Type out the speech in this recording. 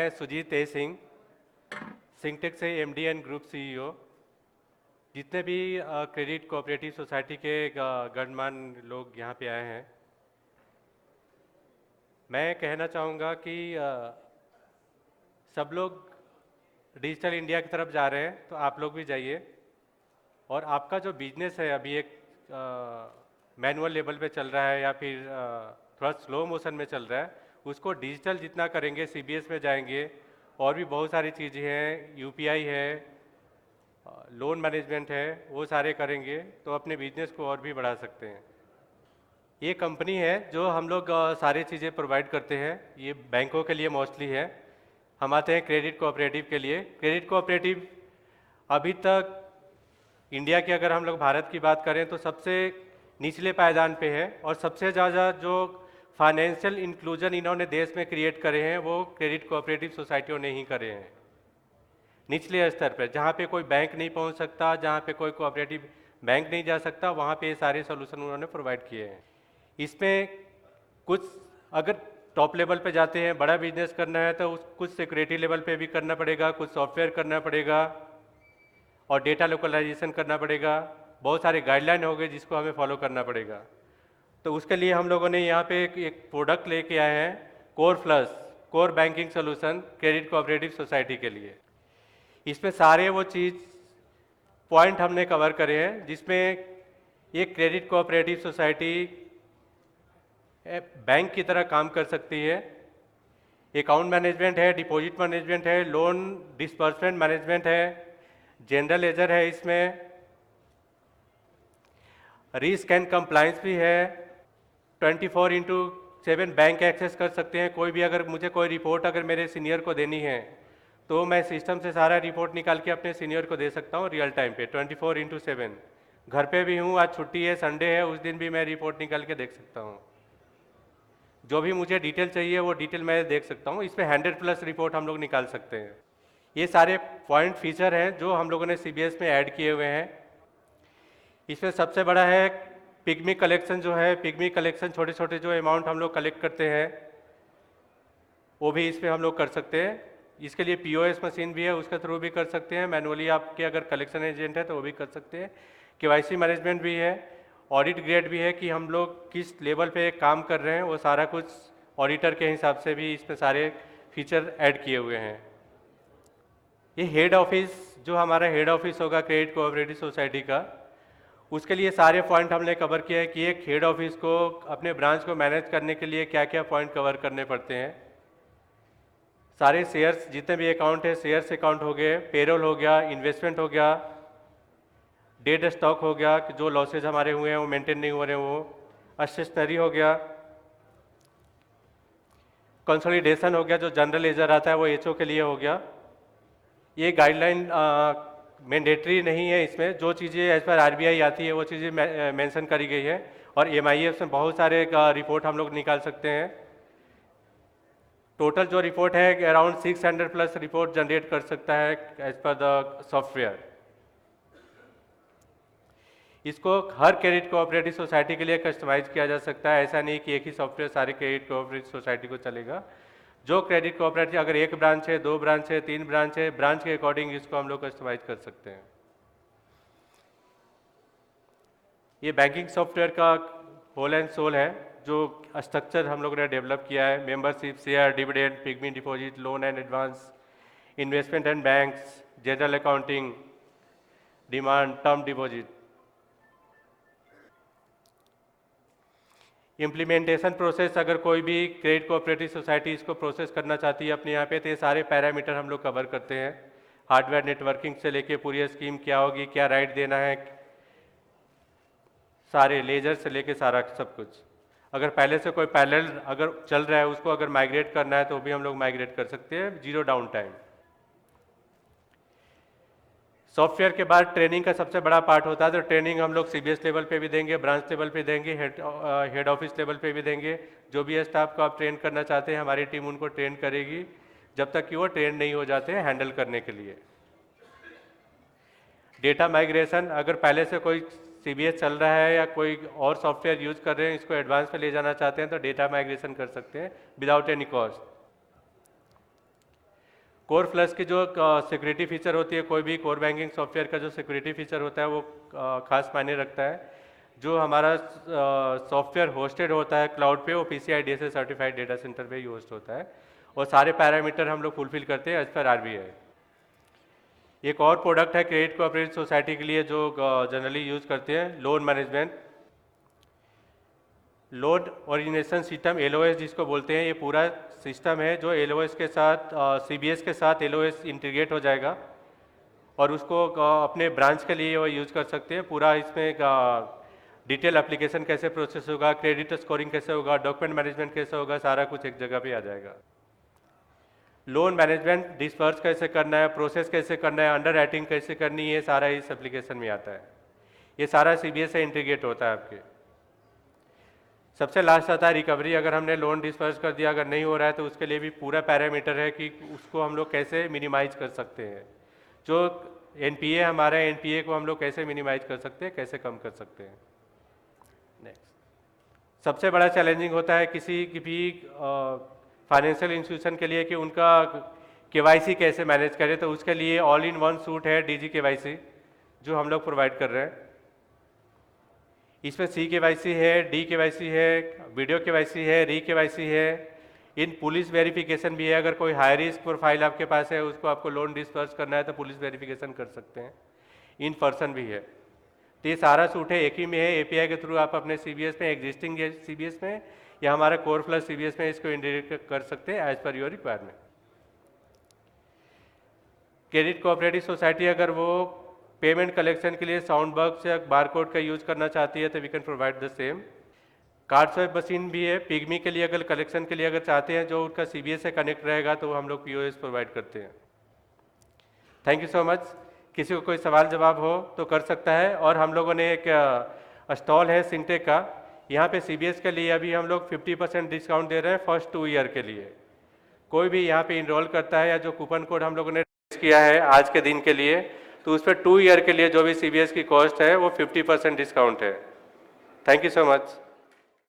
मैं सुजीत ए सिंह, सिंगटेक से MD and group CEO. जितने भी क्रेडिट कोऑपरेटिव सोसाइटी के गणमान्य लोग यहाँ पे आए हैं, मैं कहना चाहूँगा कि सब लोग डिजिटल इंडिया की तरफ जा रहे हैं, तो आप लोग भी जाइए। और आपका जो बिजनेस है अभी एक मैनुअल लेवल पे चल रहा है या फिर थोड़ा स्लो मोशन में चल रहा है, उसको डिजिटल जितना करेंगे, सीबीएस में जाएंगे, और भी बहुत सारी चीज़ें हैं, यूपीआई है, लोन मैनेजमेंट है, वो सारे करेंगे तो अपने बिजनेस को और भी बढ़ा सकते हैं। ये कंपनी है जो हम लोग सारी चीज़ें प्रोवाइड करते हैं। ये बैंकों के लिए मोस्टली है। हम आते हैं क्रेडिट कोऑपरेटिव के लिए। क्रेडिट कोऑपरेटिव अभी तक इंडिया की, अगर हम लोग भारत की बात करें तो सबसे निचले पायदान पे है, और सबसे ज़्यादा जो फाइनेंशियल इंक्लूजन इन्होंने देश में क्रिएट करे हैं वो क्रेडिट कोऑपरेटिव सोसाइटियों ने ही करे हैं। निचले स्तर पर जहाँ पे कोई बैंक नहीं पहुँच सकता, जहाँ पे कोई कोऑपरेटिव बैंक नहीं जा सकता, वहाँ पे ये सारे सोल्यूशन उन्होंने प्रोवाइड किए हैं। इसमें कुछ अगर टॉप लेवल पे जाते हैं, बड़ा बिजनेस करना है तो कुछ सिक्योरिटी लेवल पे भी करना पड़ेगा, कुछ सॉफ्टवेयर करना पड़ेगा और डेटा लोकलाइजेशन करना पड़ेगा। बहुत सारे गाइडलाइन हो गए जिसको हमें फॉलो करना पड़ेगा। तो उसके लिए हम लोगों ने यहाँ पे एक प्रोडक्ट लेके आए हैं, core plus, core banking solution credit cooperative society के लिए। इसमें सारे वो चीज़ पॉइंट हमने कवर करे हैं जिसमें एक क्रेडिट कोऑपरेटिव सोसाइटी बैंक की तरह काम कर सकती है। अकाउंट मैनेजमेंट है, डिपॉजिट मैनेजमेंट है, लोन डिस्बर्समेंट मैनेजमेंट है, जनरल लेजर है, इसमें रिस्क एंड कंप्लायंस भी है। 24/7 बैंक एक्सेस कर सकते हैं। कोई भी अगर मुझे कोई रिपोर्ट अगर मेरे सीनियर को देनी है तो मैं सिस्टम से सारा रिपोर्ट निकाल के अपने सीनियर को दे सकता हूँ रियल टाइम पे 24/7। घर पे भी हूँ, आज छुट्टी है, संडे है, उस दिन भी मैं रिपोर्ट निकाल के देख सकता हूँ। जो भी मुझे डिटेल चाहिए वो डिटेल मैं देख सकता हूँ। इसमें 100+ रिपोर्ट हम लोग निकाल सकते हैं। ये सारे पॉइंट फीचर हैं जो हम लोगों ने सीबीएस में ऐड किए हुए हैं। इसमें सबसे बड़ा है पिग्मी कलेक्शन। जो है पिग्मी कलेक्शन, छोटे छोटे जो अमाउंट हम लोग कलेक्ट करते हैं वो भी इसमें हम लोग कर सकते हैं। इसके लिए पीओएस मशीन भी है, उसके थ्रू भी कर सकते हैं। मैनुअली आपके अगर कलेक्शन एजेंट है तो वो भी कर सकते हैं। केवाईसी मैनेजमेंट भी है, ऑडिट ग्रेड भी है कि हम लोग किस लेवल पे काम कर रहे हैं, वो सारा कुछ ऑडिटर के हिसाब से भी इसमें सारे फीचर ऐड किए हुए हैं। ये हेड ऑफिस, जो हमारा हेड ऑफिस होगा क्रेडिट कोऑपरेटिव सोसाइटी का, उसके लिए सारे पॉइंट हमने कवर किए हैं कि एक हेड ऑफिस को अपने ब्रांच को मैनेज करने के लिए क्या क्या पॉइंट कवर करने पड़ते हैं। सारे शेयर्स, जितने भी अकाउंट है, शेयर्स अकाउंट हो गए, पेरोल हो गया, इन्वेस्टमेंट हो गया, डेड स्टॉक हो गया कि जो लॉसेज हमारे हुए हैं वो मेंटेन नहीं हो रहे हैं, वो स्टेशनरी हो गया, कंसोलिडेशन हो गया, जो जनरल लेजर आता है वो एचओ के लिए हो गया। ये गाइडलाइन मैंडेटरी नहीं है, इसमें जो चीज़ें एज पर आरबीआई आती है वो चीज़ें मेंशन करी गई है। और एमआईएफ में बहुत सारे रिपोर्ट हम लोग निकाल सकते हैं। टोटल जो रिपोर्ट है अराउंड 600+ रिपोर्ट जनरेट कर सकता है एज पर द सॉफ्टवेयर। इसको हर क्रेडिट कोऑपरेटिव सोसाइटी के लिए कस्टमाइज किया जा सकता है। ऐसा नहीं कि एक ही सॉफ्टवेयर सारे क्रेडिट कोऑपरेटिव सोसाइटी को चलेगा। जो क्रेडिट कोऑपरेटिव, अगर 1 ब्रांच है, 2 ब्रांच है, 3 ब्रांच है, ब्रांच के अकॉर्डिंग इसको हम लोग कस्टमाइज कर सकते हैं। ये बैंकिंग सॉफ्टवेयर का होल एंड सोल है, जो स्ट्रक्चर हम लोगों ने डेवलप किया है। Membership, share, dividend, pygmy deposit, loan and advance, investment and banks, general accounting, demand, term deposit. Implementation process, अगर कोई भी क्रेडिट कोऑपरेटिव सोसाइटी इसको प्रोसेस करना चाहती है अपने यहाँ पे, तो ये सारे पैरामीटर हम लोग कवर करते हैं। हार्डवेयर नेटवर्किंग से लेके पूरी स्कीम क्या होगी, क्या राइट देना है, सारे लेजर से लेके सारा सब कुछ। अगर पहले से कोई पैरेलल अगर चल रहा है उसको अगर माइग्रेट करना है तो भी हम लोग माइग्रेट कर सकते हैं, 0 डाउन टाइम। सॉफ्टवेयर के बाद ट्रेनिंग का सबसे बड़ा पार्ट होता है, तो ट्रेनिंग हम लोग सीबीएस लेवल पे भी देंगे, ब्रांच लेवल पे देंगे, हेड ऑफिस लेवल पे भी देंगे। जो भी स्टाफ को आप ट्रेन करना चाहते हैं हमारी टीम उनको ट्रेन करेगी, जब तक कि वो ट्रेन नहीं हो जाते हैं हैंडल करने के लिए। डेटा माइग्रेशन, अगर पहले से कोई सीबीएस चल रहा है या कोई और सॉफ्टवेयर यूज कर रहे हैं, इसको एडवांस में ले जाना चाहते हैं तो डेटा माइग्रेशन कर सकते हैं without any cost. Core plus की जो सिक्योरिटी फीचर होती है, कोई भी कोर बैंकिंग सॉफ्टवेयर का जो सिक्योरिटी फीचर होता है वो खास मायने रखता है। जो हमारा सॉफ्टवेयर होस्टेड होता है क्लाउड पे, वो PCI DSA certified data centre पे ही होस्ट होता है, और सारे पैरामीटर हम लोग फुलफिल करते हैं एज पर RBI। एक और प्रोडक्ट है क्रेडिट कोऑपरेटिव सोसाइटी के लिए जो जनरली यूज़ करते हैं, loan management, loan origination system, LOS जिसको बोलते हैं। ये पूरा सिस्टम है जो LOS के साथ CBS के साथ LOS इंटीग्रेट हो जाएगा और उसको अपने ब्रांच के लिए वो यूज़ कर सकते हैं। पूरा इसमें डिटेल एप्लीकेशन कैसे प्रोसेस होगा, क्रेडिट स्कोरिंग कैसे होगा, डॉक्यूमेंट मैनेजमेंट कैसे होगा, सारा कुछ एक जगह पे आ जाएगा। लोन मैनेजमेंट डिस्पर्स कैसे करना है, प्रोसेस कैसे करना है, अंडर राइटिंग कैसे करनी है, सारा इस एप्लीकेशन में आता है। ये सारा CBS से इंटीग्रेट होता है आपके। सबसे लास्ट आता है रिकवरी। अगर हमने लोन डिस्पर्स कर दिया, अगर नहीं हो रहा है तो उसके लिए भी पूरा पैरामीटर है कि उसको हम लोग कैसे मिनिमाइज कर सकते हैं। जो NPA हमारा है, NPA को हम लोग कैसे मिनिमाइज कर सकते हैं, कैसे कम कर सकते हैं। नेक्स्ट, सबसे बड़ा चैलेंजिंग होता है किसी की भी फाइनेंशियल इंस्टीट्यूशन के लिए कि उनका KYC कैसे मैनेज करें। तो उसके लिए ऑल इन वन सूट है DG KYC जो हम लोग प्रोवाइड कर रहे हैं। इसमें C KYC है, D KYC है, वीडियो KYC है, री KYC है, इन पुलिस वेरिफिकेशन भी है। अगर कोई हाई रिस्क प्रोफाइल आपके पास है, उसको आपको लोन डिस्पर्स करना है तो पुलिस वेरिफिकेशन कर सकते हैं। इन पर्सन भी है। तो ये सारा सूट है, एक ही में है। API के थ्रू आप अपने CBS में, एग्जिस्टिंग CBS में या हमारे कोर प्लस CBS में इसको इंटीग्रेट कर सकते हैं as per your requirement. Credit cooperative society अगर वो पेमेंट कलेक्शन के लिए साउंड बॉक्स या बारकोड का यूज करना चाहती है तो we can provide the same. Card swipe machine भी है पिग्मी के लिए। अगर कलेक्शन के लिए अगर चाहते हैं जो उनका CBS से कनेक्ट रहेगा तो हम लोग POS प्रोवाइड करते हैं। Thank you so much. किसी को कोई सवाल जवाब हो तो कर सकता है। और हम लोगों ने एक स्टॉल है सिंटेक का, यहाँ पे CBS के लिए अभी हम लोग 50% डिस्काउंट दे रहे हैं फर्स्ट 2 ईयर के लिए। कोई भी यहाँ पे इनरोल करता है या जो कूपन कोड हम लोगों ने किया है आज के दिन के लिए, तो उस पर 2 ईयर के लिए जो भी CBS की कॉस्ट है वो 50% डिस्काउंट है। Thank you so much.